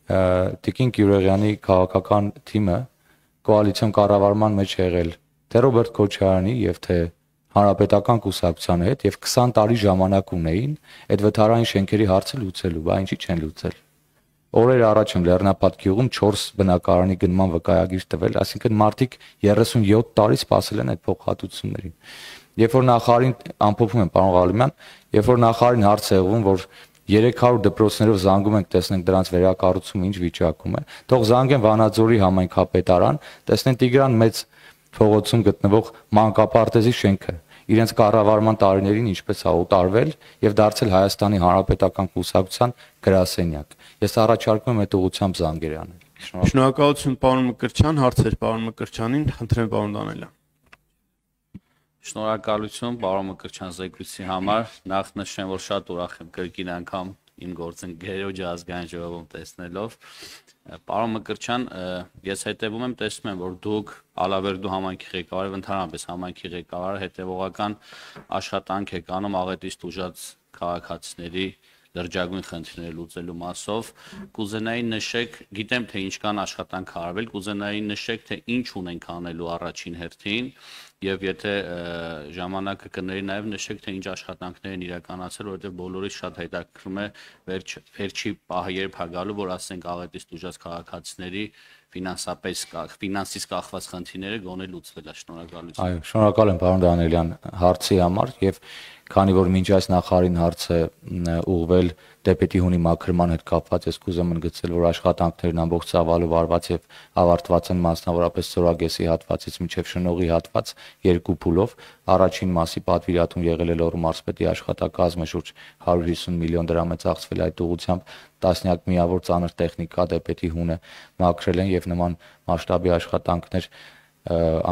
Տիկին Գյուրեղյանի քաղաքական թիմը կոալիցիոն կառավարման մեջ եղել թե Ռոբերտ Քոչարյանի եւ թե Հանրապետական կուսակցության հետ եւ 20 տարի ժամանակ ունեին այդ վթարային շենքերի հարցը լուծելու, բա ինչի չեն լուծել։ Օրեր առաջ եմ Լեռնապատ գյուղում 4 բնակարանի գնման վկայագիր տվել, այսինքն մարդիկ 37 տարի սպասել են այդ փոխհատուցումներին։ Երբ որ նախարարին ամփոփում եմ, պարոն Ղալիմյան, երբ որ նախարարին հարց է եղվում, որ 300 դպրոցներով զանգում ենք, տեսնենք դրանց վերակառուցումը ինչ վիճակում է, թող զանգեն Վանաձորի համայնքապետարան, տեսնեն Տիգրան Մեծ փողոցում գտնվող մանկապարտեզի շենքը իրենց կառավարման տարիներին ինչպես է օտարվել եւ դարձել Հայաստանի Հանրապետական կուսակցության գրասենյակ։ Ես առաջարկում եմ այդ ուղղությամբ զանգեր անել։ Շնորհակալություն պարոն Մկրտչյան, հարցեր պարոն Մկրտչյանին, խնդրեմ պարոն Դանելյան։ Շնորհակալություն պարոն Մկրտչյան զեկույցի համար, նախ նշեմ, որ շատ ուրախ եմ կրկին անգամ իմ գործընկերոջը ազգային ժողովում տեսնելով։ Պարոն Մկրտչյան, ես հետևում եմ, տեսնում եմ, որ դուք Ալավերդու համայնքի ղեկավարը եւ ընդհանրապես համայնքի ղեկավարը հետևողական աշխատանք եք անում աղետից տուժած քաղաքացիների լրջագույն խնդիրները լուծելու մասով, կուզենայի նշեք, գիտեմ թե ինչ կան աշխատանք արվել, կուզենայի նշեք թե ինչ ունենք անելու առաջին հերթին եւ եթե ժամանակը կների նաեւ նշեք թե ինչ աշխատանքներ են իրականացել, որովհետեւ բոլորից շատ հետաքրքրում է վերջի պահը երբ է գալու, որ ասենք աղետից տուժած քաղաքացիների ֆինանսից կախված խնդիրները գոնե լուծվել է։ Շնորհակալություն։ Այո, շնորհակալ եմ պարոն Դանելյան հարցի համար եւ քանի որ մինչ այս նախարարին հարցը ուղղվել դեպետի հունի մաքրման հետ կապված, ես կուզեմ ընդգծել, որ աշխատանքներն ամբողջ ծավալով արված եւ ավարտված են մասնավորապես Սորագեսի հատվածից մինչեւ Շնողի հատված 2 փուլով։ Առաջին մասի պատվիրատուն եղել է Լոռու մարզպետի աշխատակազմը, շուրջ 150 միլիոն դրամ է ծախսվել այդ ուղղությամբ, տասնյակ միավոր ծանր տեխնիկա դեպետի հունը մաքրել են եւ նման մասշտաբի աշխատանքներ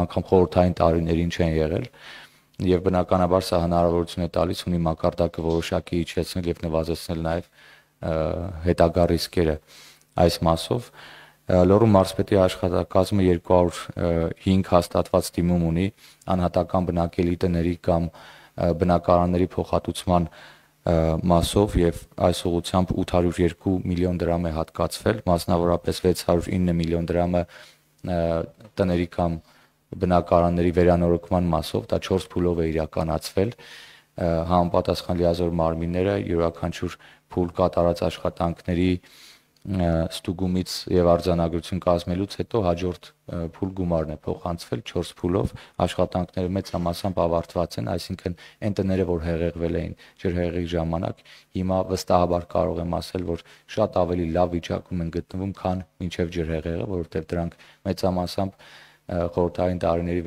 անգամ խորհրդային տարիներին չեն եղել։ Եվ բնականաբար սա հնարավորություն է տալիս ունի մակարդակը որոշակի իջեցնել եւ նվազեցնել նաեւ հետագա ռիսկերը այս մասով։ Լոռու մարզպետի աշխատակազմը 205 հաստատված դիմում ունի անհատական բնակելի տների կամ բնակարանների փոխհատուցման մասով եւ այս ուղղությամբ 802 միլիոն դրամ է հատկացվել, մասնավորապես 609 միլիոն դրամը տների կամ բնակարանների վերանորոգման մասով, դա 4 փուլով է իրականացվել, համապատասխան լիազոր մարմինները յուրաքանչյուր փուլ կատարած աշխատանքների ստուգումից եւ արձանագրություն կազմելուց հետո հաջորդ փուլ գումարն է փոխանցվել 4 փուլով, աշխատանքները մեծամասամբ ավարտված են, այսինքն այն տները, որ հեղեղվել էին ջրհեղեղի ժամանակ, հիմա վստահաբար կարող եմ ասել, որ շատ ավելի լավ վիճակում են գտնվում, քան մինչեւ ջրհեղեղը, որովհետեւ դրանք մեծամասամբ խորհրդային տարիների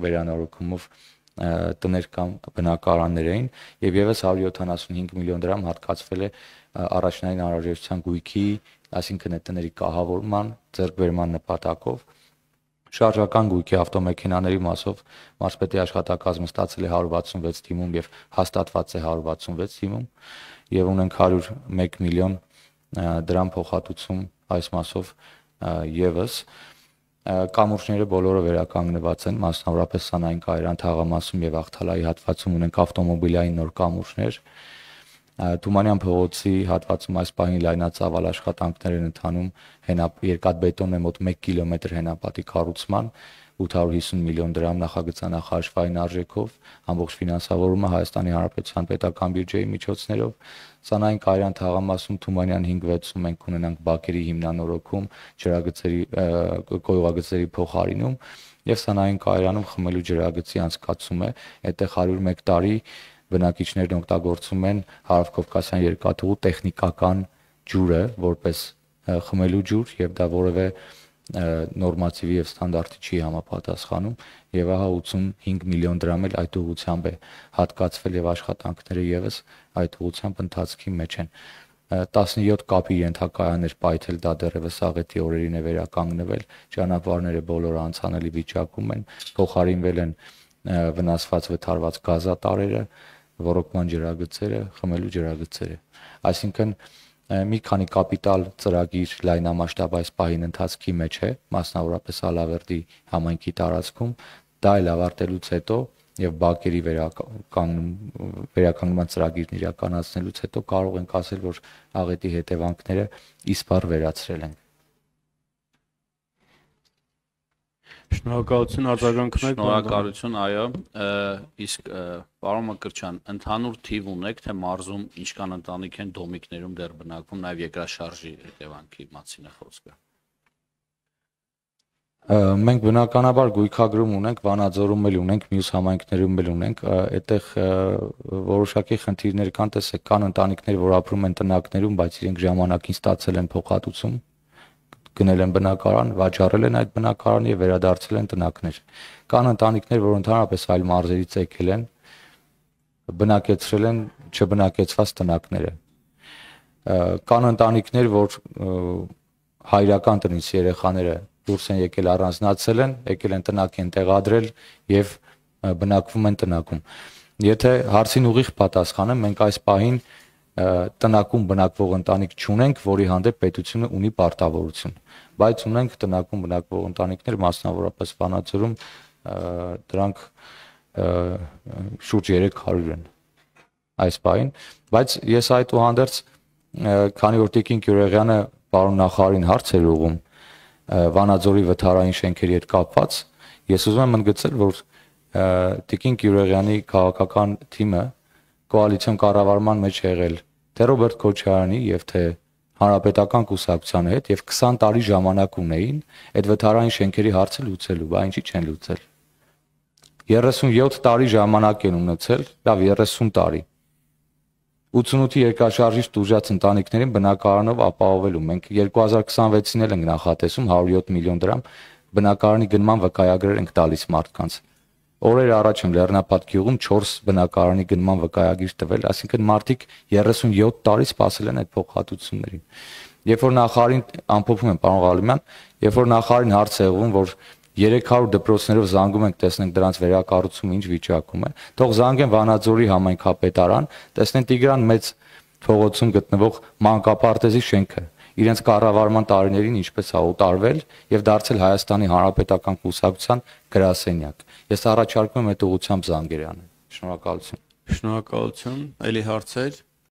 վերանորոգումով տներ կամ բնակարաններ էին եւ եւս 175 միլիոն դրամ հատկացվել է առաջնային անհրաժեշտության գույքի, այսինքն այդ տների կահավորման, ձեռքբերման նպատակով շարժական գույքի ավտոմեքենաների մասով մարզպետի աշխատակազմը ստացել է 166 թիմում եւ հաստատված է 166 թիմում եւ ունենք 101 միլիոն դրամ փոխհատուցում այս մասով եւս կամուրջները բոլորը վերականգնված են, մասնավորապես Սանային Կայարան թաղամասում եւ Աղթալայի հատվածում ունենք ավտոմոբիլային նոր կամուրջներ։ Թումանյան փողոցի հատվածում այս պահին լայնածավալ աշխատանքներ են ընթանում, երկաթբետոնն է մոտ 1 կիլոմետր հենապատի կառուցման, 850 միլիոն դրամ նախագծանախաշվային արժեքով, ամբողջ ֆինանսավորումը Հայաստանի Հանրապետության պետական բյուջեի միջոցներով։ Սանային Կայարան թաղամասում Թումանյան 5-6-ում մենք ունենանք բակերի հիմնանորոգում, ջրագծերի կոյուղագծերի փոխարինում եւ Սանային Կայարանում խմելու ջրագծի անցկացում է, այդտեղ 101 տարի բնակիչներն օգտագործում են Հարավկովկասյան երկաթուղու տեխնիկական ջուրը որպես խմելու ջուր եւ դա որևէ նորմատիվի եւ ստանդարտի չի համապատասխանում եւ ահա 85 միլիոն դրամ էլ այդ ուղղությամբ է հատկացվել եւ աշխատանքները եւս այդ ուղղությամբ ընթացքի մեջ են 17 կապի ենթակայաններ պայթել, դա դեռևս աղետի օրերին է վերականգնվել, ճանապարհները բոլորը անցանելի վիճակում են, փոխարինվել են վնասված վթարված գազատարերը, ռոռոկման ջրագծերը, խմելու ջրագծերը, այսինքն մի քանի կապիտալ ծրագիր լայնամասշտաբ այս պահին ընթացքի մեջ է, մասնավորապես Ալավերդի համայնքի տարածքում, դա էլ ավարտելուց հետո եւ բակերի վերականգնման ծրագիրն իրականացնելուց հետո կարող ենք ասել, որ աղետի հետևանքները իսպառ վերացրել ենք։ Շնորհակալություն արձագանքներ։ Շնորհակալություն, այո, իսկ պարոն Մկրտչյան, ընդհանուր թիվ ունեք, թե մարզում ինչքան ընտանիք են դոմիկներում դեռ բնակվում, նաև երկրաշարժի հետևանքի մասին է խոսքը։ Մենք բնականաբար գույքագրում ունենք, Վանաձորում էլ ունենք, մյուս համայնքներում էլ ունենք, այդտեղ որոշակի խնդիրներ կան, տեսեք, կան ընտանիքներ, որ ապրում են տնակներում, բայց իրենք ժամանակին ստացել են փոխհատուցում, գնել են բնակարան, վաճառել են այդ բնակարանը եւ վերադարձել են տնակներ։ Կան ընտանիքներ, որ ընդհանրապես այլ մարզերից եկել են, բնակեցրել են չբնակեցված տնակները։ Կան ընտանիքներ, որ հայրական տնից երեխաները դուրս են եկել, առանձնացել են, եկել են տնակ են տեղադրել եւ բնակվում են տնակում։ Եթե հարցին ուղիղ պատասխանեմ, մենք այս պահին տնակում բնակվող ընտանիք չունենք, որի հանդեպ պետությունը ունի պարտավորություն, բայց ունենք տնակում բնակվող ընտանիքներ, մասնավորապես Վանաձորում, դրանք շուրջ 300 են այս պահին, բայց ես այդուհանդերձ, քանի որ Տիկին Գյուրեղյանը պարոն նախարարին հարց էր ուղղում Վանաձորի վթարային շենքերի հետ կապված, ես ուզում եմ ընդգծել, որ Տիկին Գյուրեղյանի քաղաքական թիմը կոալիցիոն կառավարման մեջ եղել թե Ռոբերտ Քոչարյանի եւ թե Հանրապետական կուսակցության հետ եւ 20 տարի ժամանակ ունեին այդ վթարային շենքերի հարցը լուծելու, բա ինչի չեն լուծել։ 37 տարի ժամանակ են ունեցել, լավ 30 տարի։ 88-ի երկրաշարժից տուժած ընտանիքներին բնակարանով ապահովելու։ Մենք 2026-ին էլ ենք նախատեսում 107 միլիոն դրամ բնակարանի գնման վկայագրեր ենք տալիս մարդկանց։ Օրեր առաջ եմ Լեռնապատ գյուղում 4 բնակարանի գնման վկայագիր տվել, այսինքն մարդիկ 37 տարի սպասել են այդ փոխհատուցումներին։ Երբ որ նախարարին ամփոփում եմ, պարոն Ղալիմյան, երբ որ նախարարին հարց է ուղղում, որ 300 դպրոցներով զանգում ենք, տեսնենք դրանց վերակառուցումը ինչ վիճակում է, թող զանգեն Վանաձորի համայնքապետարան, տեսնեն Տիգրան Մեծ փողոցում գտնվող մանկապարտեզի շենքը, իրենց կառավարման տարիներին ինչպես է օտարվել եւ դարձել Հայաստանի Հանրապետական կուսակցության գրասենյակ։ Ես առաջարկում եմ այդ ուղղությամբ զանգեր անել։ Շնորհակալություն։ Շնորհակալություն։ Էլի հարցեր։